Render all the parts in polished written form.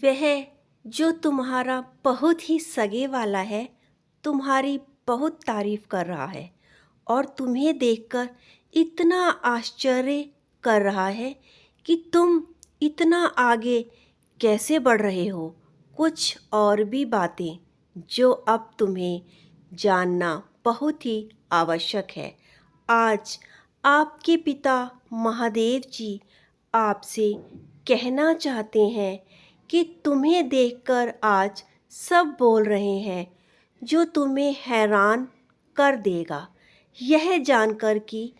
वह जो तुम्हारा बहुत ही सगे वाला है, तुम्हारी बहुत तारीफ कर रहा है और तुम्हें देखकर इतना आश्चर्य कर रहा है कि तुम इतना आगे कैसे बढ़ रहे हो। कुछ और भी बातें जो अब तुम्हें जानना बहुत ही आवश्यक है। आज आपके पिता महादेव जी आपसे कहना चाहते हैं कि तुम्हें देखकर आज सब बोल रहे हैं, जो तुम्हें हैरान कर देगा यह जानकर कि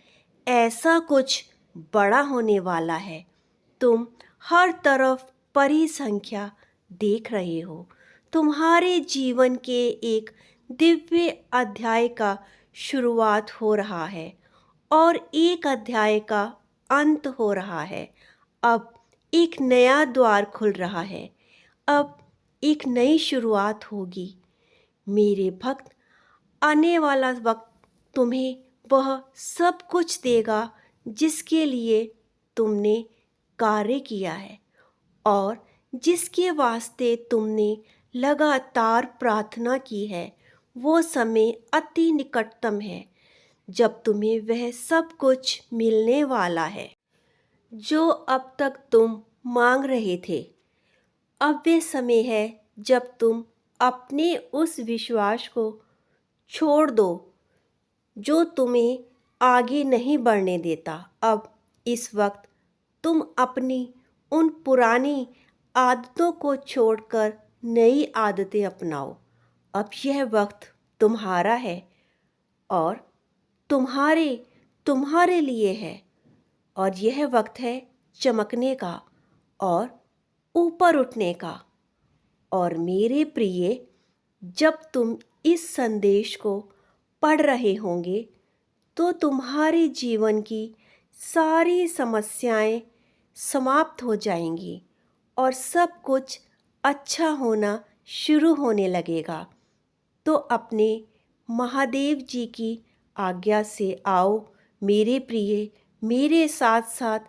ऐसा कुछ बड़ा होने वाला है। तुम हर तरफ परिसंख्या देख रहे हो। तुम्हारे जीवन के एक दिव्य अध्याय का शुरुआत हो रहा है और एक अध्याय का अंत हो रहा है। अब एक नया द्वार खुल रहा है। अब एक नई शुरुआत होगी। मेरे भक्त, आने वाला वक्त तुम्हें वह सब कुछ देगा जिसके लिए तुमने कार्य किया है और जिसके वास्ते तुमने लगातार प्रार्थना की है। वो समय अति निकटतम है जब तुम्हें वह सब कुछ मिलने वाला है जो अब तक तुम मांग रहे थे। अब वे समय है जब तुम अपने उस विश्वास को छोड़ दो जो तुम्हें आगे नहीं बढ़ने देता। अब इस वक्त तुम अपनी उन पुरानी आदतों को छोड़कर नई आदतें अपनाओ। अब यह वक्त तुम्हारा है और तुम्हारे तुम्हारे लिए है और यह वक्त है चमकने का और ऊपर उठने का। और मेरे प्रिय, जब तुम इस संदेश को पढ़ रहे होंगे तो तुम्हारे जीवन की सारी समस्याएं समाप्त हो जाएंगी और सब कुछ अच्छा होना शुरू होने लगेगा। तो अपने महादेव जी की आज्ञा से आओ मेरे प्रिय, मेरे साथ साथ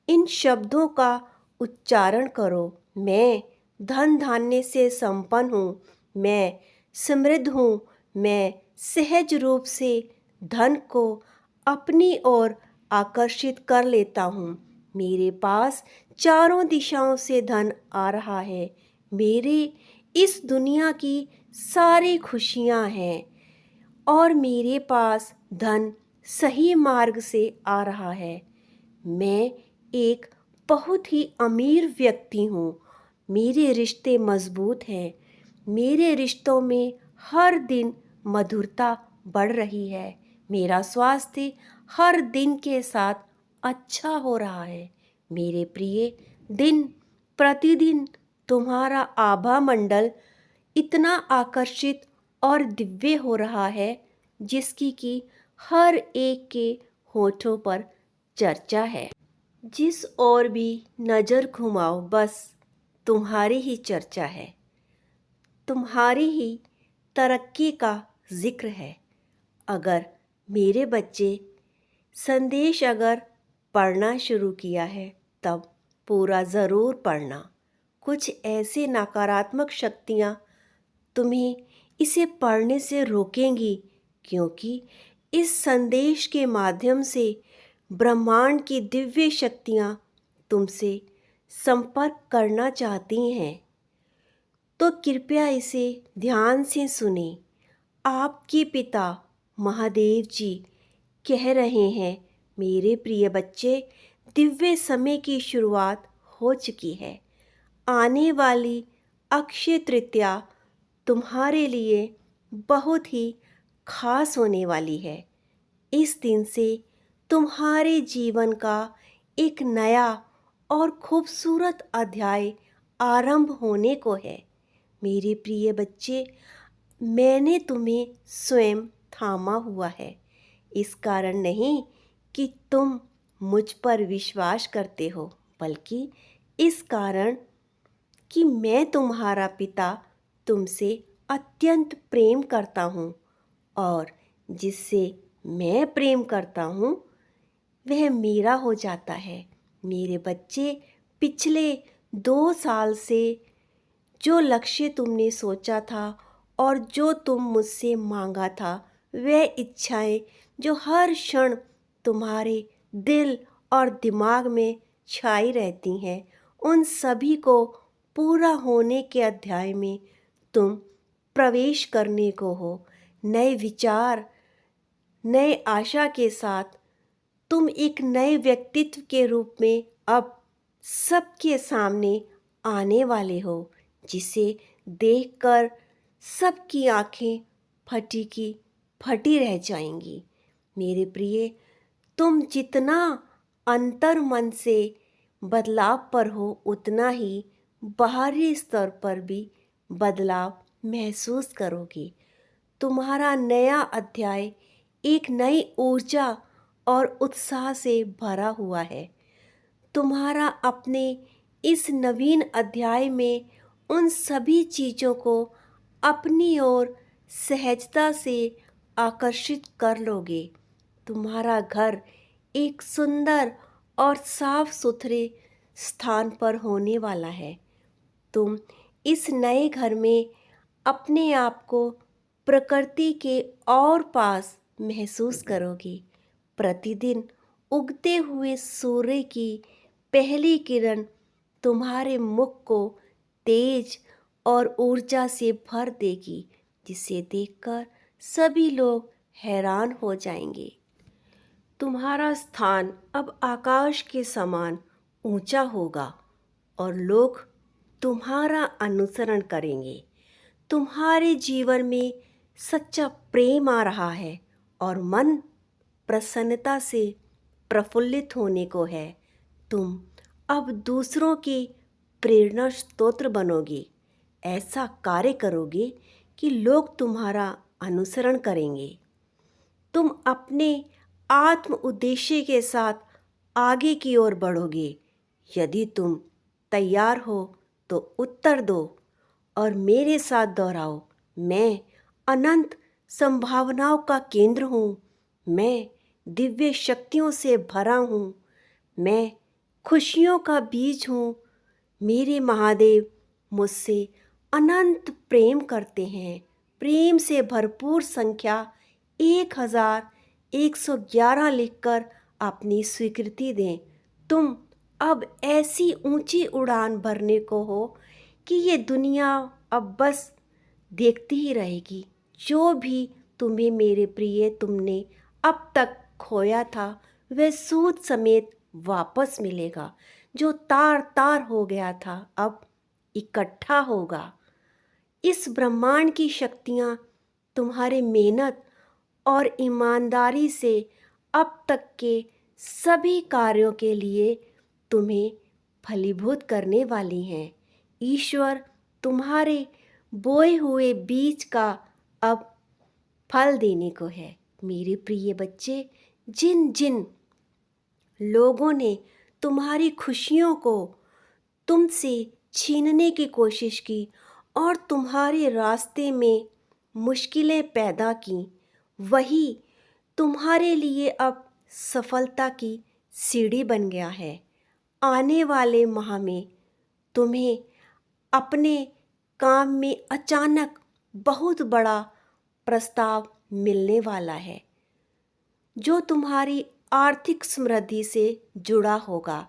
इन शब्दों का उच्चारण करो। मैं धन धान्य से संपन्न हूँ, मैं समृद्ध हूँ, मैं सहज रूप से धन को अपनी ओर आकर्षित कर लेता हूँ। मेरे पास चारों दिशाओं से धन आ रहा है। मेरे इस दुनिया की सारी खुशियाँ हैं और मेरे पास धन सही मार्ग से आ रहा है। मैं एक बहुत ही अमीर व्यक्ति हूँ। मेरे रिश्ते मजबूत हैं। मेरे रिश्तों में हर दिन मधुरता बढ़ रही है। मेरा स्वास्थ्य हर दिन के साथ अच्छा हो रहा है। मेरे प्रिय, दिन प्रतिदिन तुम्हारा आभा मंडल इतना आकर्षित और दिव्य हो रहा है जिसकी कि हर एक के होठों पर चर्चा है। जिस ओर भी नज़र घुमाओ बस तुम्हारी ही चर्चा है, तुम्हारी ही तरक्की का जिक्र है। अगर मेरे बच्चे संदेश अगर पढ़ना शुरू किया है तब पूरा ज़रूर पढ़ना। कुछ ऐसे नकारात्मक शक्तियाँ तुम्हें इसे पढ़ने से रोकेंगी, क्योंकि इस संदेश के माध्यम से ब्रह्मांड की दिव्य शक्तियाँ तुमसे संपर्क करना चाहती हैं। तो कृपया इसे ध्यान से सुने। आपके पिता महादेव जी कह रहे हैं, मेरे प्रिय बच्चे, दिव्य समय की शुरुआत हो चुकी है। आने वाली अक्षय तृतीया तुम्हारे लिए बहुत ही खास होने वाली है। इस दिन से तुम्हारे जीवन का एक नया और खूबसूरत अध्याय आरंभ होने को है। मेरे प्रिय बच्चे, मैंने तुम्हें स्वयं थामा हुआ है, इस कारण नहीं कि तुम मुझ पर विश्वास करते हो, बल्कि इस कारण कि मैं तुम्हारा पिता तुमसे अत्यंत प्रेम करता हूँ और जिससे मैं प्रेम करता हूँ वह मेरा हो जाता है। मेरे बच्चे, पिछले 2 साल से जो लक्ष्य तुमने सोचा था और जो तुम मुझसे मांगा था, वह इच्छाएं जो हर क्षण तुम्हारे दिल और दिमाग में छाई रहती हैं, उन सभी को पूरा होने के अध्याय में तुम प्रवेश करने को हो। नए विचार, नए आशा के साथ तुम एक नए व्यक्तित्व के रूप में अब सबके सामने आने वाले हो, जिसे देखकर सबकी आंखें फटी की फटी रह जाएंगी। मेरे प्रिय, तुम जितना अंतर मन से बदलाव पर हो, उतना ही बाहरी स्तर पर भी बदलाव महसूस करोगे। तुम्हारा नया अध्याय एक नई ऊर्जा और उत्साह से भरा हुआ है। तुम्हारा अपने इस नवीन अध्याय में उन सभी चीज़ों को अपनी ओर सहजता से आकर्षित कर लोगे। तुम्हारा घर एक सुंदर और साफ सुथरे स्थान पर होने वाला है। तुम इस नए घर में अपने आप को प्रकृति के और पास महसूस करोगे। प्रतिदिन उगते हुए सूर्य की पहली किरण तुम्हारे मुख को तेज और ऊर्जा से भर देगी, जिसे देखकर सभी लोग हैरान हो जाएंगे। तुम्हारा स्थान अब आकाश के समान ऊंचा होगा और लोग तुम्हारा अनुसरण करेंगे। तुम्हारे जीवन में सच्चा प्रेम आ रहा है और मन प्रसन्नता से प्रफुल्लित होने को है। तुम अब दूसरों की प्रेरणा स्रोत बनोगे। ऐसा कार्य करोगे कि लोग तुम्हारा अनुसरण करेंगे। तुम अपने आत्म उद्देश्य के साथ आगे की ओर बढ़ोगे। यदि तुम तैयार हो तो उत्तर दो और मेरे साथ दोहराओ। मैं अनंत संभावनाओं का केंद्र हूँ। मैं दिव्य शक्तियों से भरा हूँ। मैं खुशियों का बीज हूँ। मेरे महादेव मुझसे अनंत प्रेम करते हैं। प्रेम से भरपूर संख्या 1111 लिखकर अपनी स्वीकृति दें। तुम अब ऐसी ऊंची उड़ान भरने को हो कि ये दुनिया अब बस देखती ही रहेगी। जो भी तुम्हें मेरे प्रिय तुमने अब तक खोया था, वह सूद समेत वापस मिलेगा। जो तार तार हो गया था, अब इकट्ठा होगा। इस ब्रह्मांड की शक्तियाँ तुम्हारे मेहनत और ईमानदारी से अब तक के सभी कार्यों के लिए तुम्हें फलीभूत करने वाली हैं। ईश्वर तुम्हारे बोए हुए बीज का अब फल देने को है। मेरे प्रिय बच्चे, जिन जिन लोगों ने तुम्हारी खुशियों को तुमसे छीनने की कोशिश की और तुम्हारे रास्ते में मुश्किलें पैदा की, वही तुम्हारे लिए अब सफलता की सीढ़ी बन गया है। आने वाले माह में तुम्हें अपने काम में अचानक बहुत बड़ा प्रस्ताव मिलने वाला है, जो तुम्हारी आर्थिक समृद्धि से जुड़ा होगा।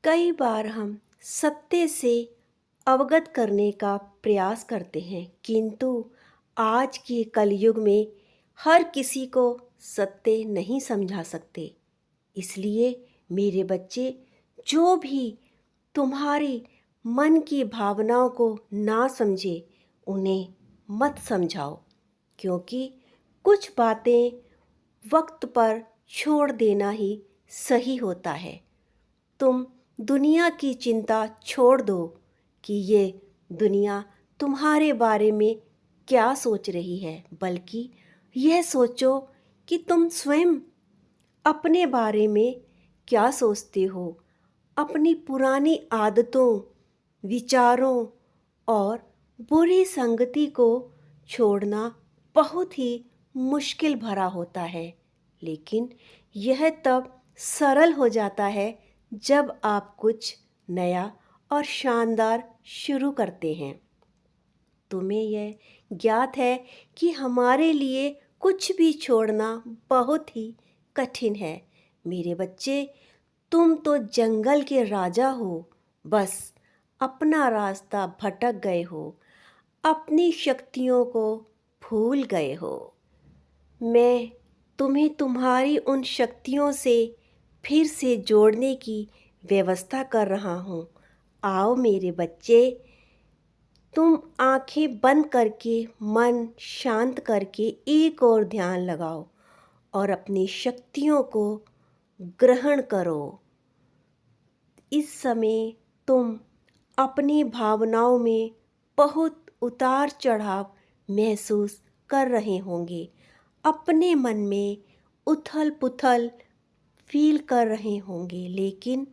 कई बार हम सत्य से अवगत करने का प्रयास करते हैं, किंतु आज के कलयुग में हर किसी को सत्य नहीं समझा सकते। इसलिए मेरे बच्चे, जो भी तुम्हारी मन की भावनाओं को ना समझे, उन्हें मत समझाओ, क्योंकि कुछ बातें वक्त पर छोड़ देना ही सही होता है। तुम दुनिया की चिंता छोड़ दो कि ये दुनिया तुम्हारे बारे में क्या सोच रही है, बल्कि यह सोचो कि तुम स्वयं अपने बारे में क्या सोचते हो। अपनी पुरानी आदतों, विचारों और बुरी संगति को छोड़ना बहुत ही मुश्किल भरा होता है, लेकिन यह तब सरल हो जाता है जब आप कुछ नया और शानदार शुरू करते हैं। तुम्हें यह ज्ञात है कि हमारे लिए कुछ भी छोड़ना बहुत ही कठिन है। मेरे बच्चे, तुम तो जंगल के राजा हो, बस अपना रास्ता भटक गए हो, अपनी शक्तियों को भूल गए हो। मैं तुम्हें तुम्हारी उन शक्तियों से फिर से जोड़ने की व्यवस्था कर रहा हूँ। आओ मेरे बच्चे, तुम आंखें बंद करके मन शांत करके एक और ध्यान लगाओ और अपनी शक्तियों को ग्रहण करो। इस समय तुम अपनी भावनाओं में बहुत उतार चढ़ाव महसूस कर रहे होंगे, अपने मन में उथल पुथल फील कर रहे होंगे, लेकिन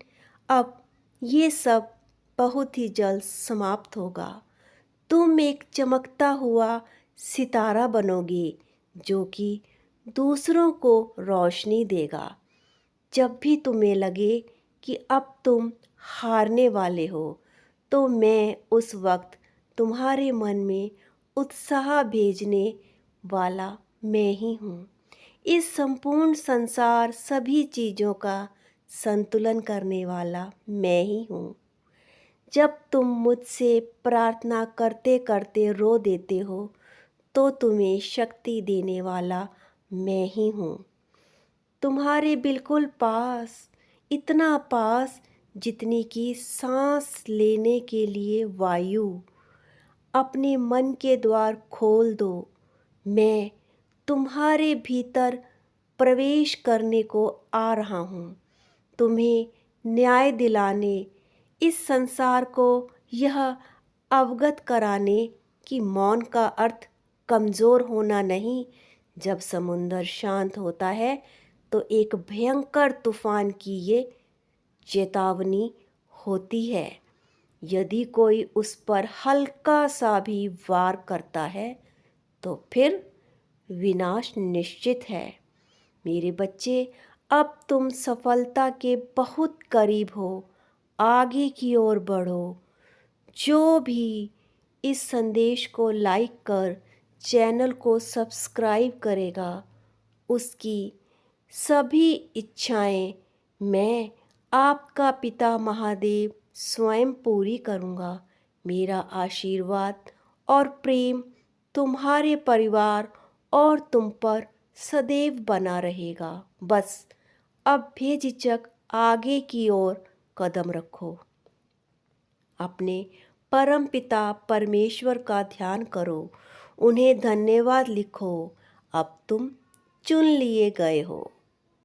अब ये सब बहुत ही जल्द समाप्त होगा। तुम एक चमकता हुआ सितारा बनोगे जो कि दूसरों को रोशनी देगा। जब भी तुम्हें लगे कि अब तुम हारने वाले हो, तो मैं उस वक्त तुम्हारे मन में उत्साह भेजने वाला मैं ही हूँ। इस संपूर्ण संसार सभी चीज़ों का संतुलन करने वाला मैं ही हूँ। जब तुम मुझसे प्रार्थना करते करते रो देते हो, तो तुम्हें शक्ति देने वाला मैं ही हूँ। तुम्हारे बिल्कुल पास, इतना पास जितनी कि सांस लेने के लिए वायु। अपने मन के द्वार खोल दो। मैं तुम्हारे भीतर प्रवेश करने को आ रहा हूँ, तुम्हें न्याय दिलाने, इस संसार को यह अवगत कराने कि मौन का अर्थ कमज़ोर होना नहीं। जब समुंदर शांत होता है तो एक भयंकर तूफान की ये चेतावनी होती है। यदि कोई उस पर हल्का सा भी वार करता है तो फिर विनाश निश्चित है। मेरे बच्चे, अब तुम सफलता के बहुत करीब हो। आगे की ओर बढ़ो। जो भी इस संदेश को लाइक कर चैनल को सब्सक्राइब करेगा, उसकी सभी इच्छाएं मैं, आपका पिता महादेव, स्वयं पूरी करूँगा। मेरा आशीर्वाद और प्रेम तुम्हारे परिवार और तुम पर सदैव बना रहेगा। बस अब बेझिझक आगे की ओर कदम रखो। अपने परम पिता परमेश्वर का ध्यान करो, उन्हें धन्यवाद लिखो। अब तुम चुन लिए गए हो।